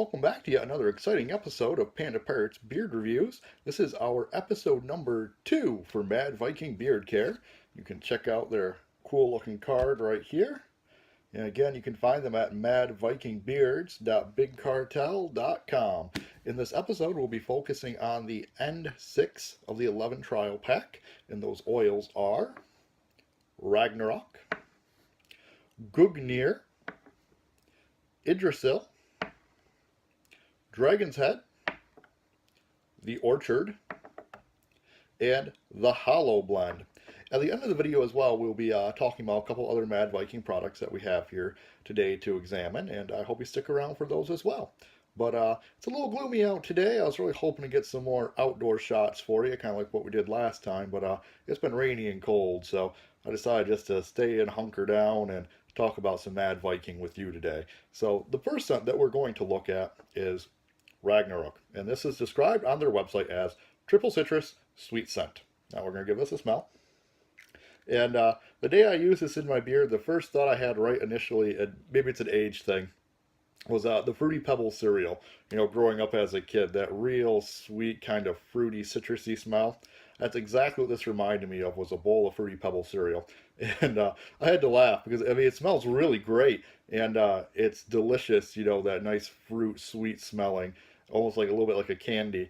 welcome back to yet another exciting episode of Panda Pirates Beard Reviews. This is our episode number 2 for Mad Viking Beard Care. You can check out their cool looking card right here. And again, you can find them at madvikingbeards.bigcartel.com. In this episode, we'll be focusing on the end 6 of the 11 trial pack, and those oils are Ragnarok, Gugnir, Yggdrasil, Dragon's Head, the Orchard, and the Hollow Blend. At the end of the video as well, we'll be talking about a couple other Mad Viking products that we have here today to examine, and I hope you stick around for those as well. But it's a little gloomy out today. I was really hoping to get some more outdoor shots for you, kind of like what we did last time, but it's been rainy and cold, so I decided just to stay and hunker down and talk about some Mad Viking with you today. So the first scent that we're going to look at is Ragnarok, and this is described on their website as triple citrus sweet scent. Now we're going to give this a smell. And the day I used this in my beard, the first thought I had right initially, and maybe it's an age thing, was the Fruity Pebbles cereal. You know, growing up as a kid, that real sweet kind of fruity, citrusy smell. That's exactly what this reminded me of, was a bowl of Fruity Pebbles cereal. And I had to laugh because, I mean, it smells really great. And it's delicious, you know, that nice fruit, sweet smelling, almost like a little bit like a candy.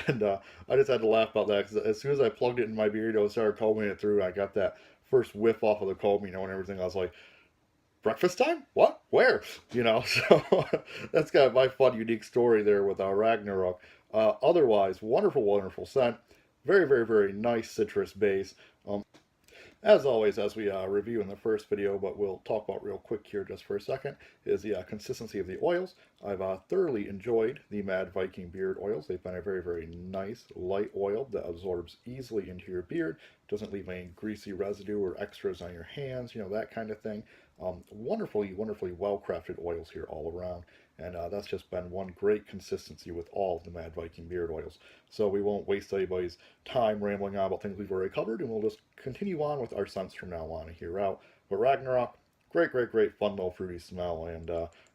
And I just had to laugh about that because as soon as I plugged it in my beard, I started combing it through. And I got that first whiff off of the comb, you know, and everything. I was like, breakfast time? What? Where? You know, so that's kind of my fun, unique story there with Ragnarok. Otherwise, wonderful, wonderful scent. Very, very, very nice citrus base. As always, as we review in the first video, but we'll talk about real quick here just for a second, is the consistency of the oils. I've thoroughly enjoyed the Mad Viking beard oils. They've been a very, very nice, light oil that absorbs easily into your beard, doesn't leave any greasy residue or extras on your hands, you know, that kind of thing. Wonderfully, wonderfully well-crafted oils here all around. And that's just been one great consistency with all of the Mad Viking beard oils. So we won't waste anybody's time rambling on about things we've already covered, and we'll just continue on with our scents from now on here out. But Ragnarok, great, great, great fun little fruity smell. And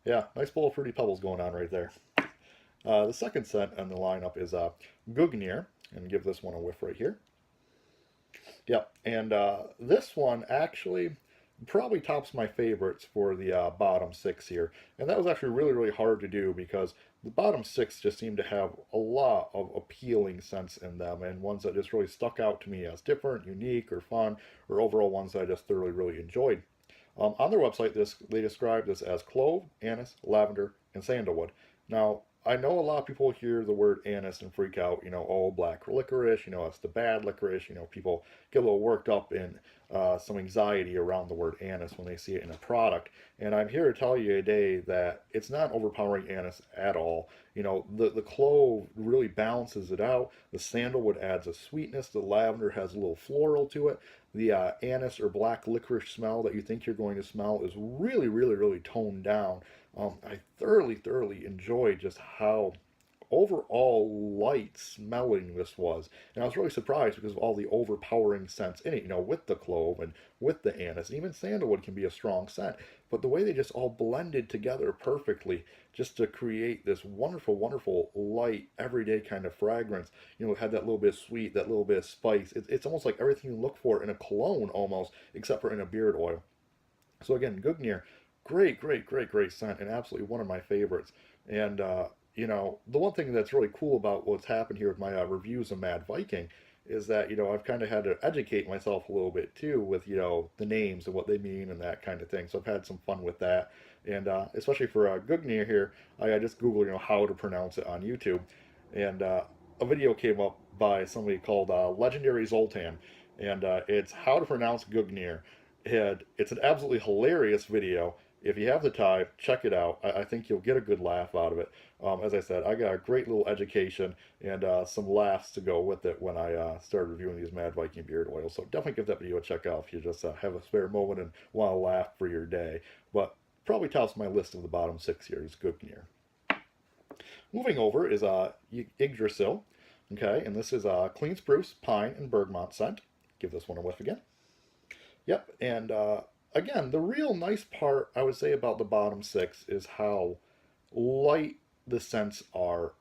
yeah, nice bowl of Fruity Pebbles going on right there. The second scent in the lineup is Gugnir, and give this one a whiff right here. Yep, and this one actually probably tops my favorites for the bottom 6 here. And that was actually really, really hard to do because the bottom 6 just seemed to have a lot of appealing scents in them, and ones that just really stuck out to me as different, unique, or fun, or overall ones that I just thoroughly, really enjoyed. On their website, they describe this as clove, anise, lavender, and sandalwood. Now, I know a lot of people hear the word anise and freak out, you know, oh, black licorice, you know, it's the bad licorice, you know, people get a little worked up in some anxiety around the word anise when they see it in a product. And I'm here to tell you today that it's not overpowering anise at all. You know, the clove really balances it out. The sandalwood adds a sweetness. The lavender has a little floral to it. The anise or black licorice smell that you think you're going to smell is really, really, really toned down. I thoroughly, thoroughly enjoyed just how overall light smelling this was. And I was really surprised because of all the overpowering scents in it, you know, with the clove and with the anise. And even sandalwood can be a strong scent. But the way they just all blended together perfectly just to create this wonderful, wonderful, light, everyday kind of fragrance. You know, it had that little bit of sweet, that little bit of spice. It's almost like everything you look for in a cologne almost, except for in a beard oil. So again, Gugnir, great, great, great, great scent, and absolutely one of my favorites. And you know, the one thing that's really cool about what's happened here with my reviews of Mad Viking is that, you know, I've kind of had to educate myself a little bit too with, you know, the names and what they mean and that kind of thing. So I've had some fun with that. And especially for Gugnir here, I just Googled, you know, how to pronounce it on YouTube. And a video came up by somebody called Legendary Zoltan. And it's how to pronounce Gugnir. And it's an absolutely hilarious video. If you have the time, check it out. I think you'll get a good laugh out of it. As I said, I got a great little education and some laughs to go with it when I started reviewing these Mad Viking beard oils. So definitely give that video a check out if you just have a spare moment and want to laugh for your day. But probably tops my list of the bottom 6 here is Gugnir. Moving over is Yggdrasil. Okay, and this is clean spruce, pine, and bergamot scent. Give this one a whiff again. Yep, and again, the real nice part I would say about the bottom 6 is how light the scents are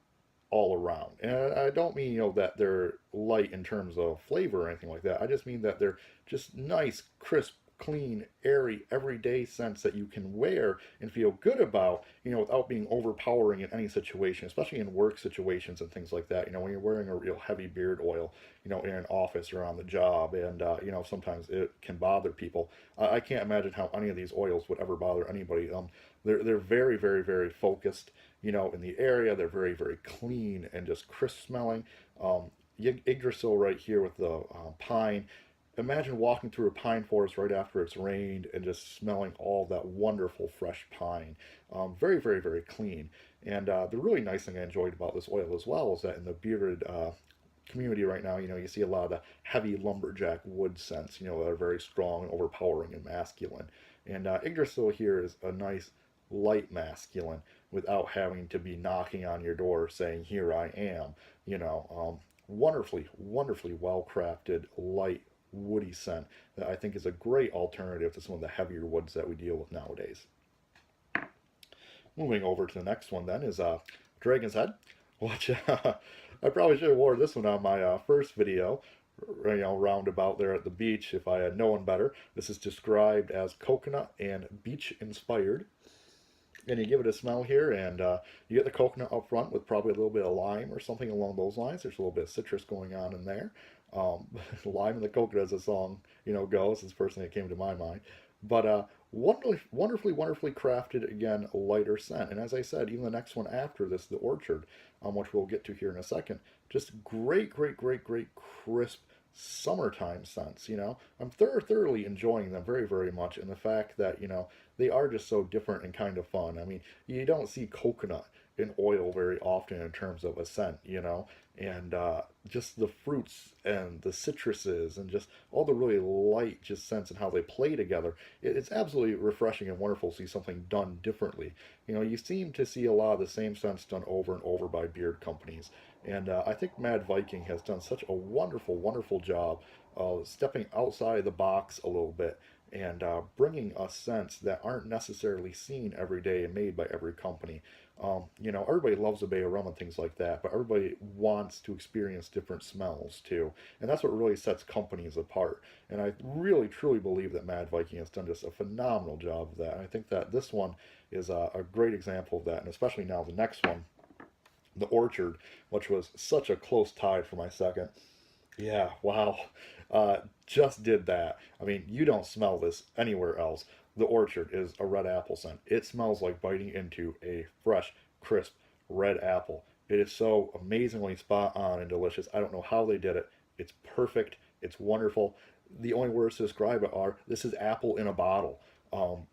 all around. And I don't mean, that they're light in terms of flavor or anything like that. I just mean that they're just nice, crisp, clean, airy, everyday scents that you can wear and feel good about, without being overpowering in any situation, especially in work situations and things like that. When you're wearing a real heavy beard oil, in an office or on the job, and, sometimes it can bother people. I can't imagine how any of these oils would ever bother anybody. They're very, very, very focused, in the area. They're very, very clean and just crisp smelling. Yggdrasil right here with the pine. Imagine walking through a pine forest right after it's rained and just smelling all that wonderful fresh pine. Very, very, very clean. And the really nice thing I enjoyed about this oil as well is that in the bearded community right now, you see a lot of the heavy lumberjack wood scents, that are very strong and overpowering and masculine. And Yggdrasil here is a nice light masculine without having to be knocking on your door saying, "Here I am." Wonderfully, wonderfully well crafted, light, woody scent that I think is a great alternative to some of the heavier woods that we deal with nowadays. Moving over to the next one then is Dragon's Head, which I probably should have worn this one on my first video, roundabout there at the beach if I had known better. This is described as coconut and beach inspired. And you give it a smell here, and you get the coconut up front with probably a little bit of lime or something along those lines. There's a little bit of citrus going on in there. Lime and the coconut, as the song goes, is the first thing that came to my mind. But wonderfully, wonderfully, wonderfully crafted. Again, a lighter scent. And as I said, even the next one after this, the Orchard, which we'll get to here in a second, just great, great, great, great crisp summertime scents. I'm thoroughly enjoying them very, very much, and the fact that they are just so different and kind of fun. I mean, you don't see coconut in oil very often in terms of a scent, and just the fruits and the citruses and just all the really light just scents and how they play together. It's absolutely refreshing and wonderful to see something done differently. You seem to see a lot of the same scents done over and over by beard companies. And I think Mad Viking has done such a wonderful, wonderful job of stepping outside the box a little bit and bringing us scents that aren't necessarily seen every day and made by every company. Everybody loves a bay of rum and things like that, but everybody wants to experience different smells too. And that's what really sets companies apart. And I really, truly believe that Mad Viking has done just a phenomenal job of that. And I think that this one is a great example of that, and especially now the next one, the Orchard, which was such a close tie for my second. Yeah, wow. Just did that. I mean, you don't smell this anywhere else. The Orchard is a red apple scent. It smells like biting into a fresh, crisp red apple. It is so amazingly spot on and delicious. I don't know how they did it. It's perfect. It's wonderful. The only words to describe it are, this is apple in a bottle. Um,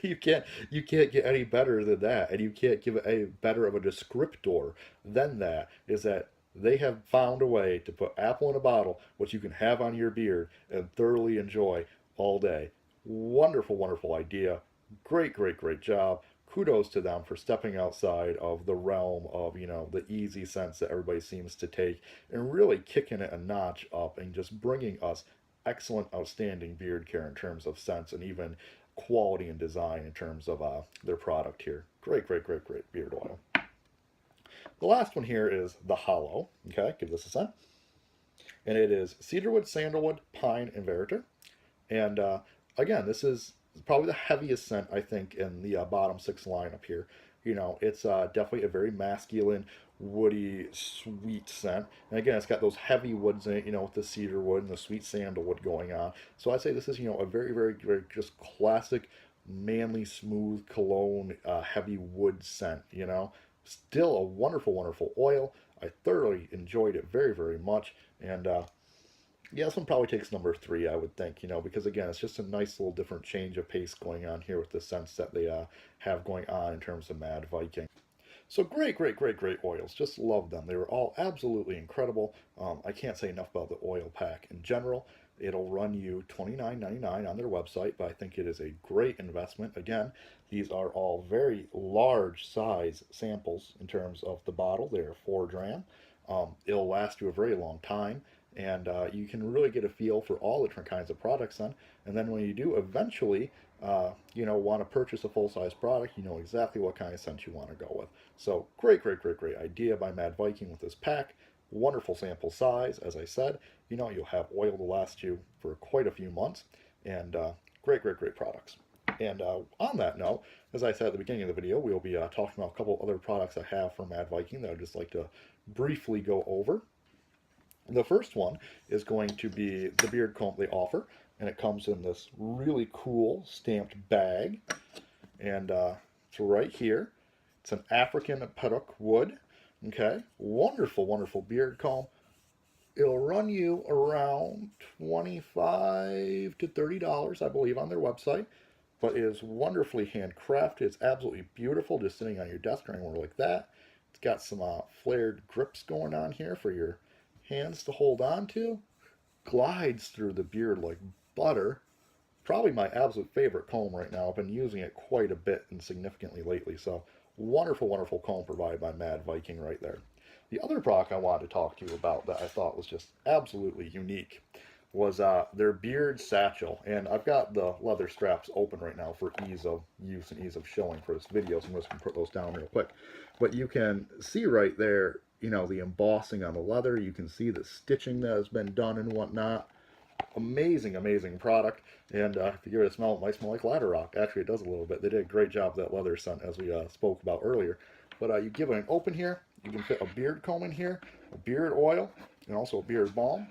you can't get any better than that, and you can't give it any better of a descriptor than that. Is that they have found a way to put apple in a bottle, which you can have on your beard and thoroughly enjoy all day. Wonderful, wonderful idea. Great, great, great job. Kudos to them for stepping outside of the realm of, the easy scents that everybody seems to take and really kicking it a notch up and just bringing us excellent, outstanding beard care in terms of scents and even quality and design in terms of their product here. Great, great, great, great beard oil. The last one here is the Hollow. Okay, give this a scent. And it is cedarwood, sandalwood, pine, and veriter. And again, this is probably the heaviest scent, I think, in the bottom six lineup here. It's definitely a very masculine, woody, sweet scent. And again, it's got those heavy woods in it, with the cedar wood and the sweet sandalwood going on. So I'd say this is, a very, very, very just classic, manly, smooth cologne, heavy wood scent, Still a wonderful, wonderful oil. I thoroughly enjoyed it very, very much. And yeah, this one probably takes number 3, I would think, because again, it's just a nice little different change of pace going on here with the scents that they have going on in terms of Mad Viking. So great, great, great, great oils. Just love them. They were all absolutely incredible. I can't say enough about the oil pack in general. It'll run you $29.99 on their website, but I think it is a great investment. Again, these are all very large size samples in terms of the bottle. They are 4 gram. It'll last you a very long time. and you can really get a feel for all the different kinds of products then. And then when you do eventually, want to purchase a full-size product, you know exactly what kind of scent you want to go with. So great, great, great, great idea by Mad Viking with this pack. Wonderful sample size, as I said. You'll have oil to last you for quite a few months, and great, great, great products. And on that note, as I said at the beginning of the video, we'll be talking about a couple other products I have from Mad Viking that I'd just like to briefly go over. The first one is going to be the beard comb they offer, and it comes in this really cool stamped bag, and it's right here. It's an African Pedok wood. Okay, wonderful, wonderful beard comb. It'll run you around $25 to $30, I believe, on their website, but it is wonderfully handcrafted. It's absolutely beautiful, just sitting on your desk or anywhere like that. It's got some flared grips going on here for your hands to hold on to. Glides through the beard like butter. Probably my absolute favorite comb right now. I've been using it quite a bit and significantly lately. So wonderful, wonderful comb provided by Mad Viking right there. The other product I wanted to talk to you about that I thought was just absolutely unique was their beard satchel. And I've got the leather straps open right now for ease of use and ease of showing for this video, so I'm just going to put those down real quick. But you can see right there, the embossing on the leather. You can see the stitching that has been done and whatnot. Amazing, amazing product. And if you give it a smell, it might smell like ladder rock. Actually, it does a little bit. They did a great job with that leather scent, as we spoke about earlier. But you give it an open here. You can fit a beard comb in here, a beard oil, and also a beard balm.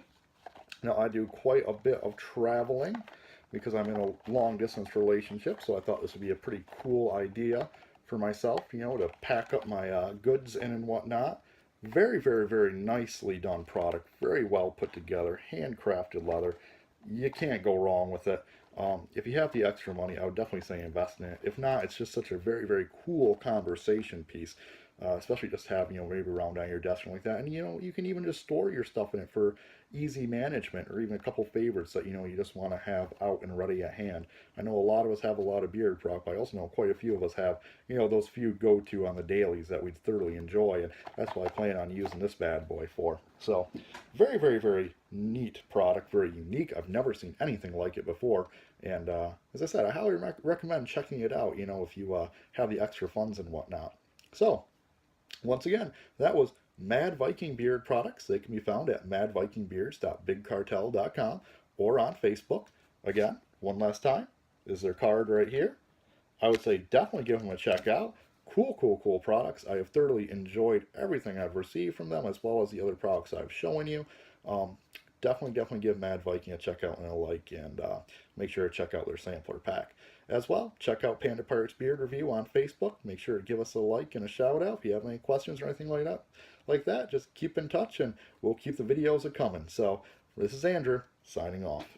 Now, I do quite a bit of traveling because I'm in a long-distance relationship, so I thought this would be a pretty cool idea for myself, to pack up my goods in and whatnot. Very, very, very nicely done product. Very well put together. Handcrafted leather. You can't go wrong with it. If you have the extra money, I would definitely say invest in it. If not, it's just such a very, very cool conversation piece. Especially just have, maybe around on your desk or like that. And, you can even just store your stuff in it for easy management, or even a couple favorites that, you just want to have out and ready at hand. I know a lot of us have a lot of beard product, but I also know quite a few of us have, those few go-to on the dailies that we'd thoroughly enjoy. And that's what I plan on using this bad boy for. So very, very, very neat product, very unique. I've never seen anything like it before. And as I said, I highly recommend checking it out, if you have the extra funds and whatnot. So, once again, that was Mad Viking Beard products. They can be found at madvikingbeards.bigcartel.com or on Facebook. Again, one last time, is their card right here. I would say definitely give them a check out. Cool, cool, cool products. I have thoroughly enjoyed everything I've received from them, as well as the other products I've shown you. Definitely give Mad Viking a check out and a like, and make sure to check out their sampler pack. As well, check out Panda Pirates Beard Review on Facebook. Make sure to give us a like and a shout out. If you have any questions or anything like that, just keep in touch and we'll keep the videos a coming. So, this is Andrew, signing off.